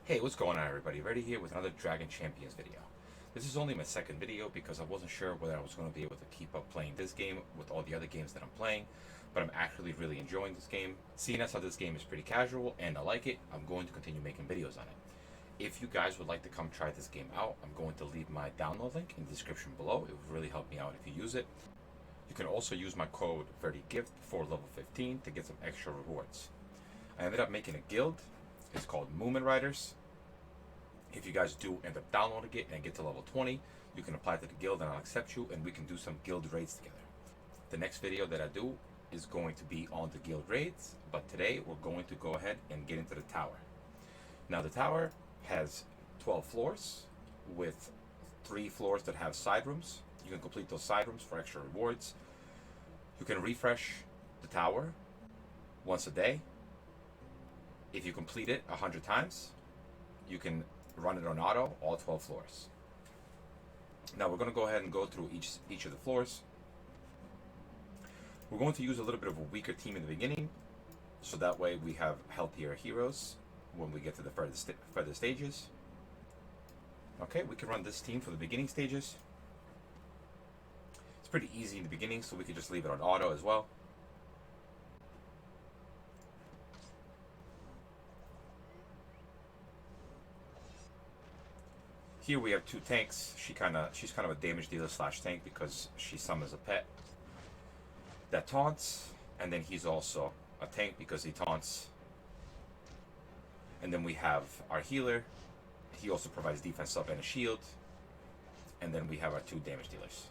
Hey, what's going on everybody? Verdy here with another Dragon Champions video. This is only my second video because I wasn't sure whether I was going to be able to keep up playing this game with all the other games that I'm playing, but I'm actually really enjoying this game. Seeing as how this game is pretty casual and I like it, I'm going to continue making videos on it. If you guys would like to come try this game out, I'm going to leave my download link in the description below. It would really help me out if you use it. You can also use my code VERDYGIFT for level 15 to get some extra rewards. I ended up making a guild. It's called Moomin Riders. If you guys do end up downloading it and get to level 20, you can apply to the guild and I'll accept you and we can do some guild raids together. The next video that I do is going to be on the guild raids, but today we're going to go ahead and get into the tower. Now the tower has 12 floors with 3 floors that have side rooms. You can complete those side rooms for extra rewards. You can refresh the tower once a day. If you complete it 100 times, you can run it on auto, all 12 floors. Now we're going to go ahead and go through each of the floors. We're going to use a little bit of a weaker team in the beginning, so that way we have healthier heroes when we get to the further stages. Okay, we can run this team for the beginning stages. It's pretty easy in the beginning, so we can just leave it on auto as well. Here we have 2 tanks. She's kind of a damage dealer / tank because she summons a pet that taunts, and then he's also a tank because he taunts. And then we have our healer. He also provides defense up and a shield. And then we have our 2 damage dealers.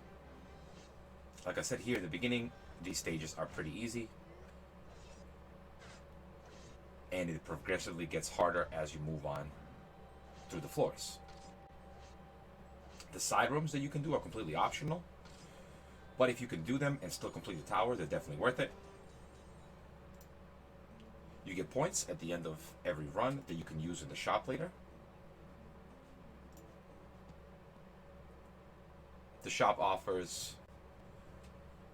Like I said here in the beginning, these stages are pretty easy. And it progressively gets harder as you move on through the floors. The side rooms that you can do are completely optional, but if you can do them and still complete the tower, they're definitely worth it. You get points at the end of every run that you can use in the shop later. The shop offers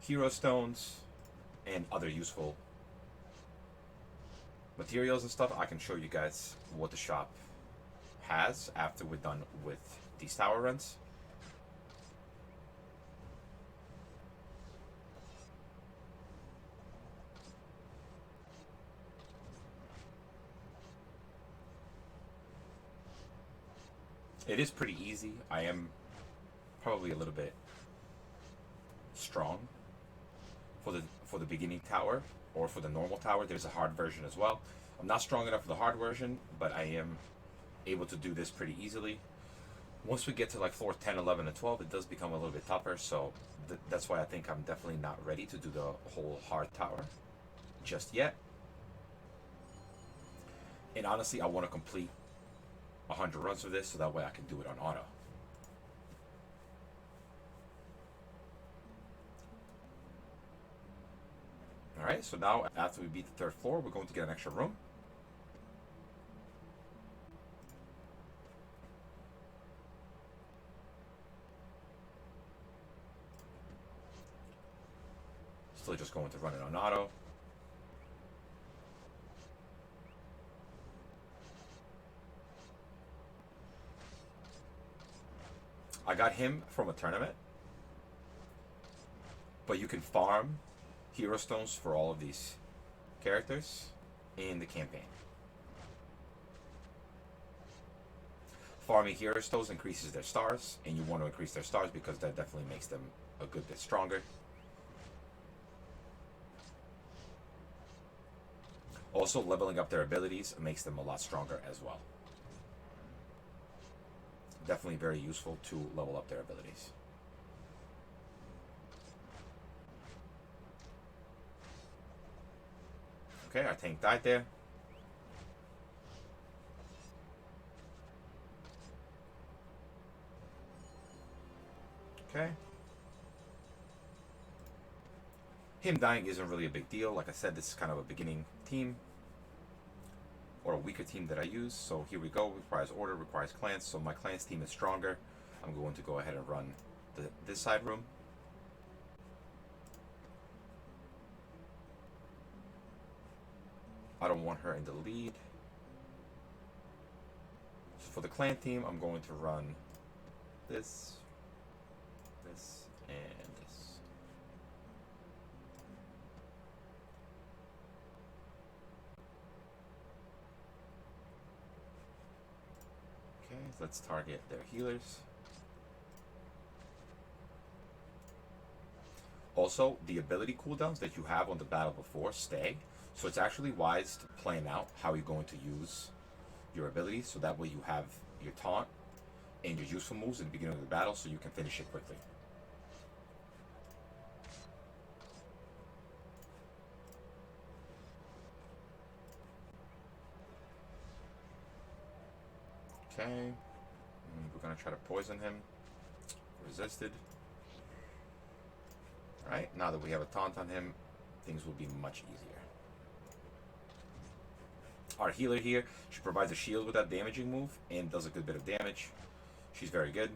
hero stones and other useful materials and stuff. I can show you guys what the shop has after we're done with these tower runs. It is pretty easy. I am probably a little bit strong for the beginning tower, or for the normal tower. There's a hard version as well. I'm not strong enough for the hard version, but I am able to do this pretty easily. Once we get to like floor 10, 11, and 12, it does become a little bit tougher, so that's why I think I'm definitely not ready to do the whole hard tower just yet. And honestly, I want to complete 100 runs of this so that way I can do it on auto. Alright, so now after we beat the 3rd floor, we're going to get an extra room. Still just going to run it on auto. I got him from a tournament, but you can farm hero stones for all of these characters in the campaign. Farming hero stones increases their stars, and you want to increase their stars because that definitely makes them a good bit stronger. Also, leveling up their abilities makes them a lot stronger as well. Definitely very useful to level up their abilities. Okay, our tank died there. Okay. Him dying isn't really a big deal. Like I said, this is kind of a beginning team, or a weaker team that I use. So here we go. Requires order, requires clans. So my clans team is stronger. I'm going to go ahead and run this side room. I don't want her in the lead. for the clan team, I'm going to run this, this, and this. Okay, let's target their healers. Also, the ability cooldowns that you have on the battle before stay, so it's actually wise to plan out how you're going to use your abilities, so that way you have your taunt and your useful moves at the beginning of the battle so you can finish it quickly. Okay, we're going to try to poison him. Resisted. Alright, now that we have a taunt on him, things will be much easier. Our healer here, she provides a shield with that damaging move and does a good bit of damage. She's very good.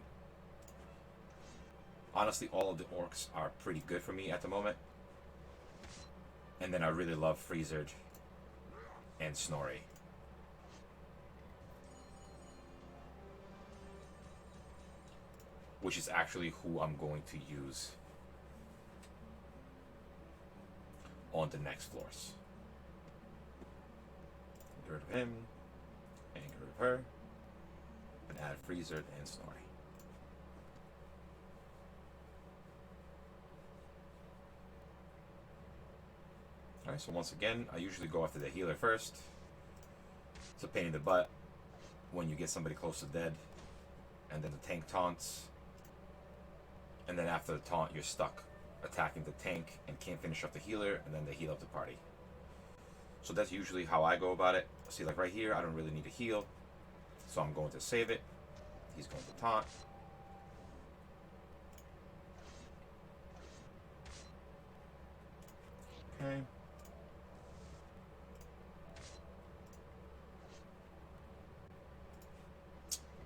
Honestly, all of the orcs are pretty good for me at the moment. And then I really love Freezered and Snorri. Which is actually who I'm going to use on the next floors. Get rid of him, and get rid of her, and add Freezer and Snorri. Alright, so once again, I usually go after the healer first. It's a pain in the butt when you get somebody close to dead, and then the tank taunts, and then after the taunt, you're stuck attacking the tank and can't finish off the healer, and then they heal up the party. So that's usually how I go about it. See, like right here, I don't really need to heal, so I'm going to save it. He's going to taunt. Okay.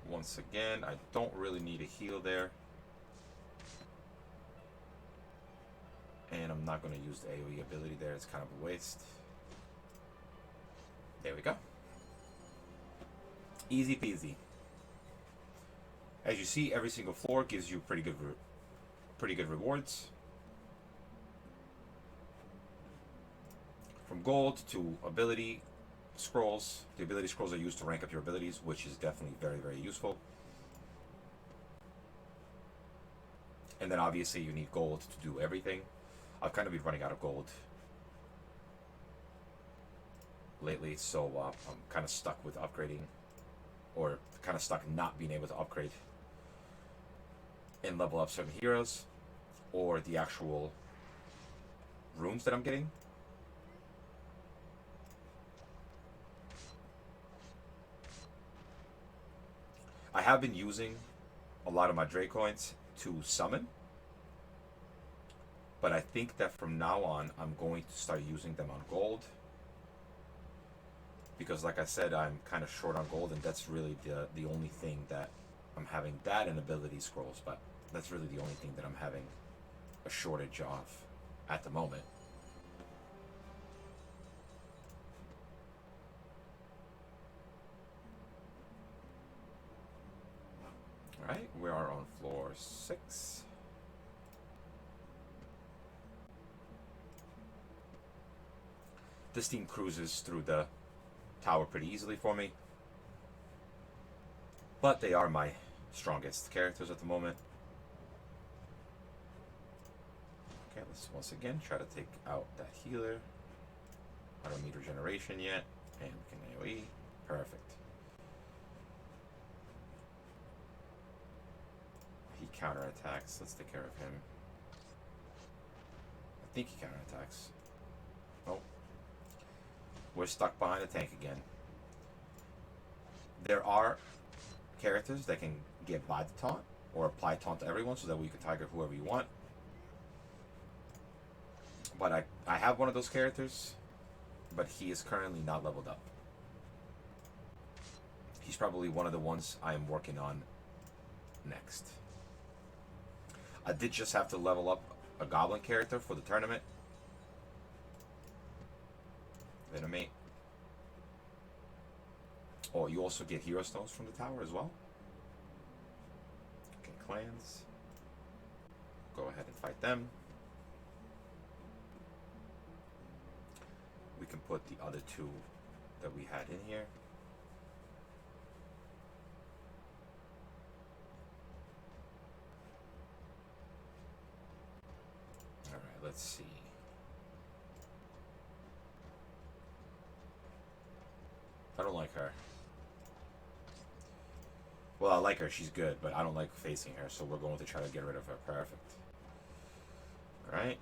Once again, I don't really need a heal there. And I'm not going to use the AoE ability there. It's kind of a waste. There we go. Easy peasy. As you see, every single floor gives you pretty good rewards. From gold to ability scrolls. The ability scrolls are used to rank up your abilities, which is definitely very, very useful. And then obviously you need gold to do everything. I've kind of been running out of gold lately, so I'm kind of stuck with upgrading, or kind of stuck not being able to upgrade and level up certain heroes, or the actual runes that I'm getting. I have been using a lot of my Dracoins to summon, but I think that from now on, I'm going to start using them on gold. Because like I said, I'm kind of short on gold, and that's really the only thing that I'm having, that and ability scrolls, but that's really the only thing that I'm having a shortage of at the moment. Alright, we are on floor 6. This team cruises through the tower pretty easily for me, but they are my strongest characters at the moment. Okay, let's once again try to take out that healer. I don't need regeneration yet, and we can AoE. Perfect. He counterattacks. Let's take care of him. I think he counterattacks. Oh. We're stuck behind the tank again. There are characters that can get by the taunt, or apply taunt to everyone, so that we can target whoever you want. But I have one of those characters, but he is currently not leveled up. He's probably one of the ones I am working on next. I did just have to level up a goblin character for the tournament. Venomate. Oh, you also get hero stones from the tower as well. Okay, clans. Go ahead and fight them. We can put the other two that we had in here. All right, let's see. I don't like her. Well, I like her. She's good, but I don't like facing her, so we're going to try to get rid of her. Perfect. All right.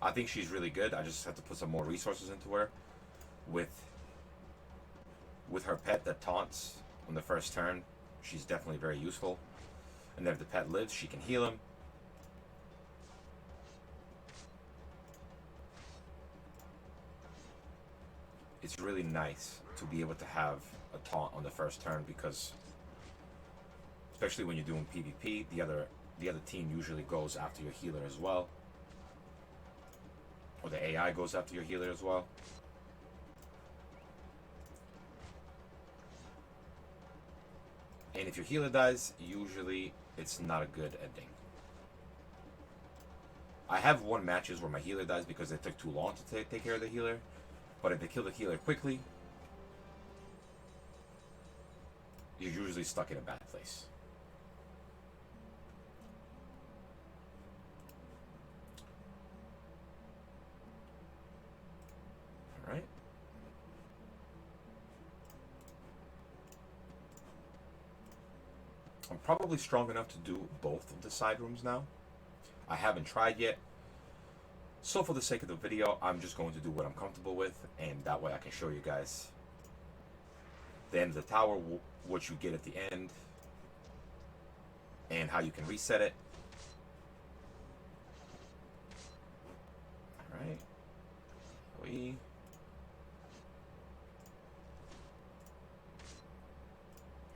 I think she's really good. I just have to put some more resources into her with her pet that taunts on the first turn. She's definitely very useful. And then if the pet lives, she can heal him. It's really nice to be able to have a taunt on the first turn, because especially when you're doing PvP, the other team usually goes after your healer as well. Or the AI goes after your healer as well. And if your healer dies, usually it's not a good ending. I have won matches where my healer dies because it took too long to take care of the healer. But if they kill the healer quickly, you're usually stuck in a bad place. Alright. I'm probably strong enough to do both of the side rooms now. I haven't tried yet. So for the sake of the video, I'm just going to do what I'm comfortable with, and that way I can show you guys the end of the tower, what you get at the end, and how you can reset it. Alright.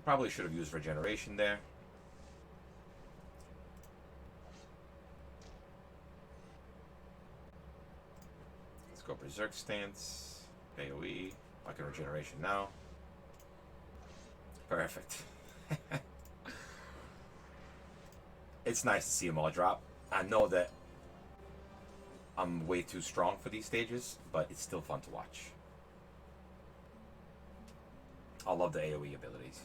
Probably should have used regeneration there. Let's go Berserk stance. AoE. I can regeneration now. Perfect. It's nice to see them all drop. I know that I'm way too strong for these stages, but it's still fun to watch. I love the AoE abilities.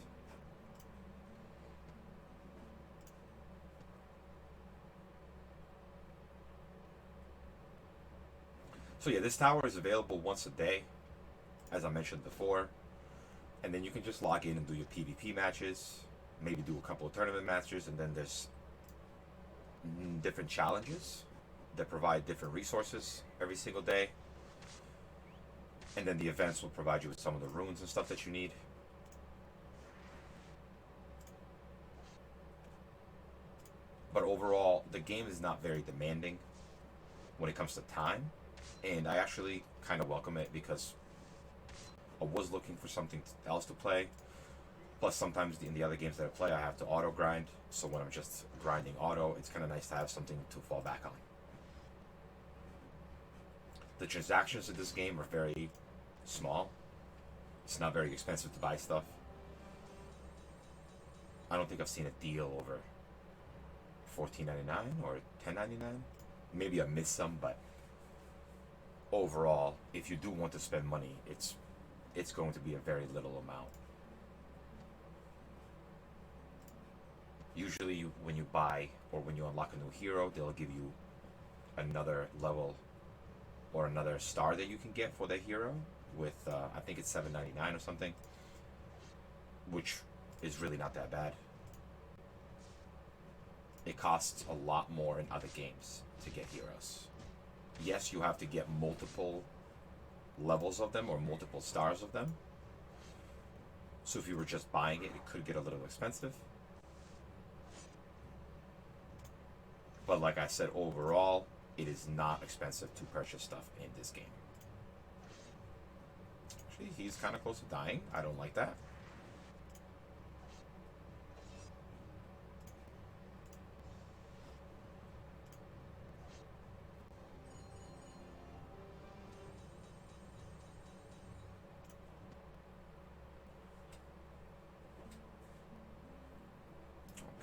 So yeah, this tower is available once a day, as I mentioned before. And then you can just log in and do your PvP matches, maybe do a couple of tournament matches, and then there's different challenges that provide different resources every single day. And then the events will provide you with some of the runes and stuff that you need. But overall, the game is not very demanding when it comes to time. And I actually kind of welcome it, because I was looking for something else to play. Plus, sometimes in the other games that I play, I have to auto grind. So when I'm just grinding auto, it's kind of nice to have something to fall back on. The transactions in this game are very small. It's not very expensive to buy stuff. I don't think I've seen a deal over $14.99 or $10.99. Maybe I missed some, but overall, if you do want to spend money, it's going to be a very little amount. Usually when you buy or when you unlock a new hero, they'll give you another level or another star that you can get for that hero with I think it's $7.99 or something, which is really not that bad. It costs a lot more in other games to get heroes. Yes, you have to get multiple levels of them or multiple stars of them. So if you were just buying it, it could get a little expensive. But like I said, overall, it is not expensive to purchase stuff in this game. Actually, he's kind of close to dying. I don't like that.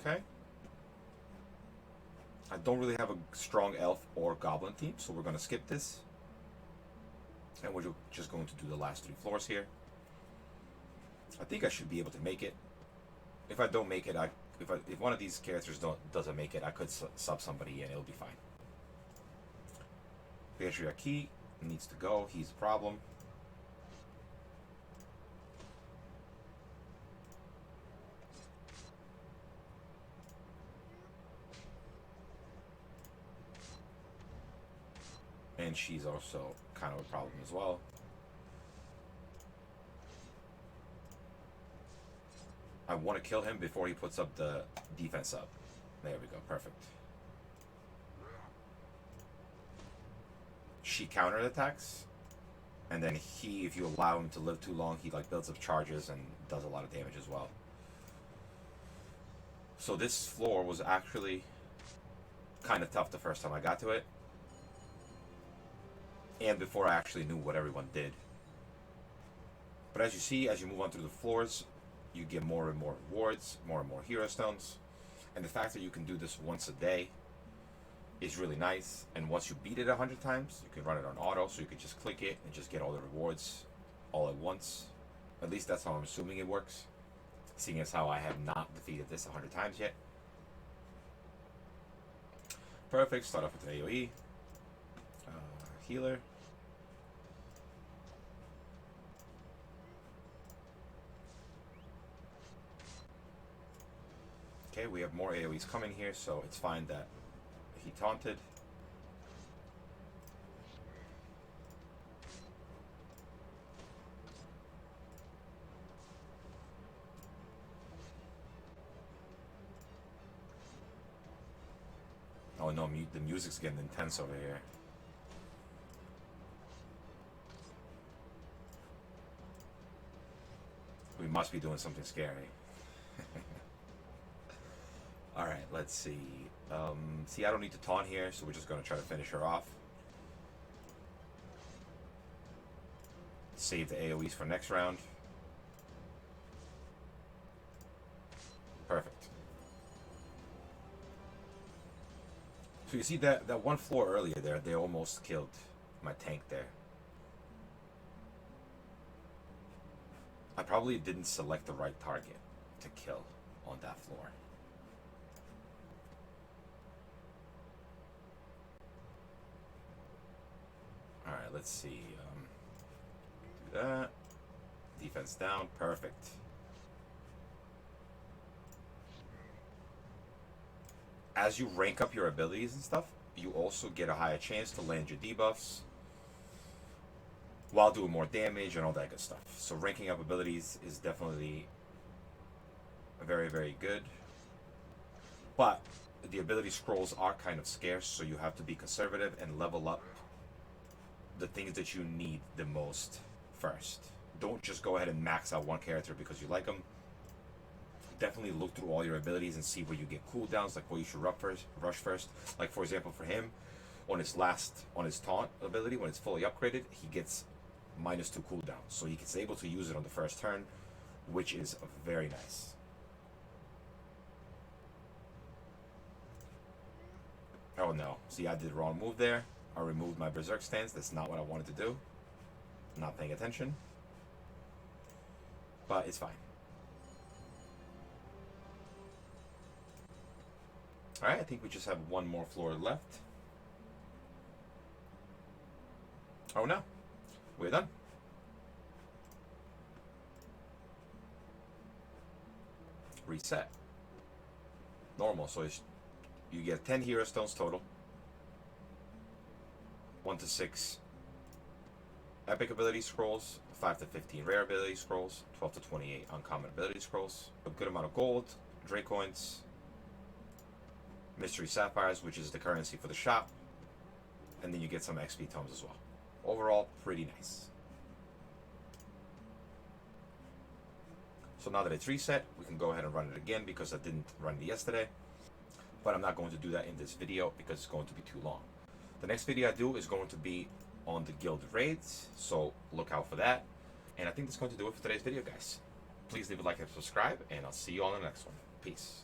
Okay. I don't really have a strong elf or goblin team, so we're going to skip this. And we're just going to do the last 3 floors here. I think I should be able to make it. If I don't make it, if one of these characters doesn't make it, I could sub somebody and it'll be fine. Patriarch Key needs to go. He's a problem. And she's also kind of a problem as well. I want to kill him before he puts up the defense up. There we go, perfect. She counterattacks, and then he, if you allow him to live too long, he like builds up charges and does a lot of damage as well. So this floor was actually kind of tough the first time I got to it, and before I actually knew what everyone did. But as you see, as you move on through the floors, you get more and more rewards, more and more hero stones, and the fact that you can do this once a day is really nice. And once you beat it 100 times, you can run it on auto, so you can just click it and just get all the rewards all at once. At least that's how I'm assuming it works, seeing as how I have not defeated this 100 times yet. Perfect. Start off with an AoE. Healer. Okay, we have more AoEs coming here, so it's fine that he taunted. Oh no, the music's getting intense over here. We must be doing something scary. Alright, let's see. See, I don't need to taunt here, so we're just going to try to finish her off. Save the AoEs for next round. Perfect. So you see that one floor earlier there, they almost killed my tank there. I probably didn't select the right target to kill on that floor. Alright, let's see. Do that. Defense down. Perfect. As you rank up your abilities and stuff, you also get a higher chance to land your debuffs while doing more damage and all that good stuff. So ranking up abilities is definitely very, very good. But the ability scrolls are kind of scarce, so you have to be conservative and level up the things that you need the most first. Don't just go ahead and max out one character because you like them. Definitely look through all your abilities and see where you get cooldowns, like where you should rush first. Like for example, for him, on his taunt ability, when it's fully upgraded, he gets -2 cooldown, so he's able to use it on the first turn, which is very nice. Oh no, see, I did the wrong move there. I removed my berserk stance. That's not what I wanted to do. Not paying attention, but it's fine. Alright, I think we just have one more floor left. Oh no, we're done. Reset. Normal, so you get 10 hero stones total. 1 to 6 epic ability scrolls, 5 to 15 rare ability scrolls, 12 to 28 uncommon ability scrolls, a good amount of gold, Dracoins, mystery sapphires, which is the currency for the shop, and then you get some XP tomes as well. Overall, pretty nice. So now that it's reset, we can go ahead and run it again because I didn't run it yesterday. But I'm not going to do that in this video because it's going to be too long. The next video I do is going to be on the guild raids, so look out for that. And I think that's going to do it for today's video, guys. Please leave a like and subscribe, and I'll see you on the next one. Peace.